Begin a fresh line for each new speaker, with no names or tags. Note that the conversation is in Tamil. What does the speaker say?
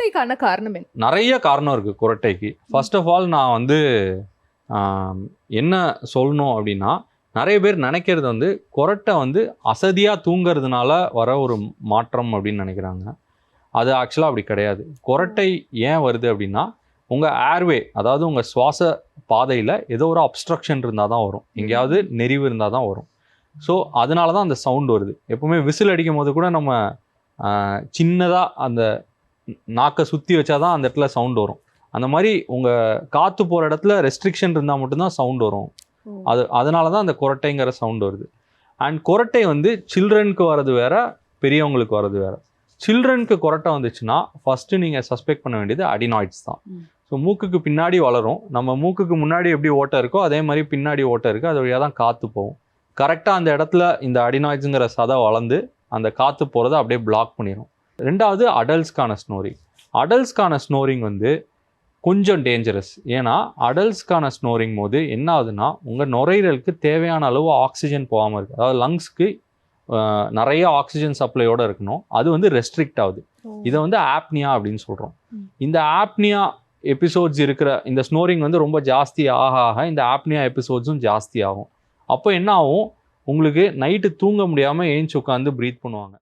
குரட்டைக்கான காரணம் என்ன?
நிறைய காரணம் இருக்குது குரட்டைக்கு. ஃபர்ஸ்ட் ஆஃப் ஆல் நான் வந்து என்ன சொல்லணும் அப்படின்னா, நிறைய பேர் நினைக்கிறது வந்து குரட்டை வந்து அசதியாக தூங்கிறதுனால வர ஒரு மாற்றம் அப்படின்னு நினைக்கிறாங்க. அது ஆக்சுவலாக அப்படி கிடையாது. குரட்டை ஏன் வருது அப்படின்னா, உங்கள் ஏர்வே, அதாவது உங்கள் சுவாச பாதையில் ஏதோ ஒரு அப்ஸ்ட்ரக்ஷன் இருந்தால் தான் வரும், எங்கேயாவது நெறிவு இருந்தால் தான் வரும். ஸோ அதனால தான் அந்த சவுண்ட் வருது. எப்போவுமே விசில் அடிக்கும் போது கூட நம்ம சின்னதாக அந்த நாக்கை சுற்றி வச்சா தான் அந்த இடத்துல சவுண்ட் வரும். அந்த மாதிரி உங்கள் காற்று போகிற இடத்துல ரெஸ்ட்ரிக்ஷன் இருந்தால் மட்டும்தான் சவுண்ட் வரும். அதனால தான் அந்த குரட்டைங்கிற சவுண்ட் வருது. அண்ட் குரட்டை வந்து சில்ட்ரனுக்கு வர்றது வேற, பெரியவங்களுக்கு வர்றது வேற. சில்ட்ரனுக்கு குரட்டை வந்துச்சுன்னா ஃபஸ்ட்டு நீங்கள் சஸ்பெக்ட் பண்ண வேண்டியது அடினாய்ட்ஸ் தான். ஸோ மூக்குக்கு பின்னாடி வளரும். நம்ம மூக்குக்கு முன்னாடி எப்படி ஓட்டை இருக்கோ அதே மாதிரி பின்னாடி ஓட்டை இருக்குது, அது வழியாக தான் காற்று போகும். கரெக்டாக அந்த இடத்துல இந்த அடினாய்ட்ஸுங்கிற சதை வளர்ந்து அந்த காற்று போகிறத அப்படியே பிளாக் பண்ணிடும். ரெண்டாவது அடல்ட்ஸ்க்கான ஸ்னோரிங். அடல்ட்ஸ்க்கான ஸ்னோரிங் வந்து கொஞ்சம் டேஞ்சரஸ். ஏன்னா அடல்ட்ஸ்க்கான ஸ்னோரிங் போது என்ன ஆகுதுன்னா, உங்கள் நுரையீரலுக்கு தேவையான அளவு ஆக்சிஜன் போகாமல் இருக்குது. அதாவது லங்ஸ்க்கு நிறைய ஆக்சிஜன் சப்ளையோடு இருக்கணும், அது வந்து ரெஸ்ட்ரிக்ட் ஆகுது. இதை வந்து ஆப்னியா அப்படின்னு சொல்கிறோம். இந்த ஆப்னியா எபிசோட்ஸ் இருக்கிற இந்த ஸ்னோரிங் வந்து ரொம்ப ஜாஸ்தி ஆக இந்த ஆப்னியா எபிசோட்ஸும் ஜாஸ்தி ஆகும். அப்போ என்ன ஆகும், உங்களுக்கு நைட்டு தூங்க முடியாமல் ஏஞ்சி உட்காந்து ப்ரீத் பண்ணுவாங்க.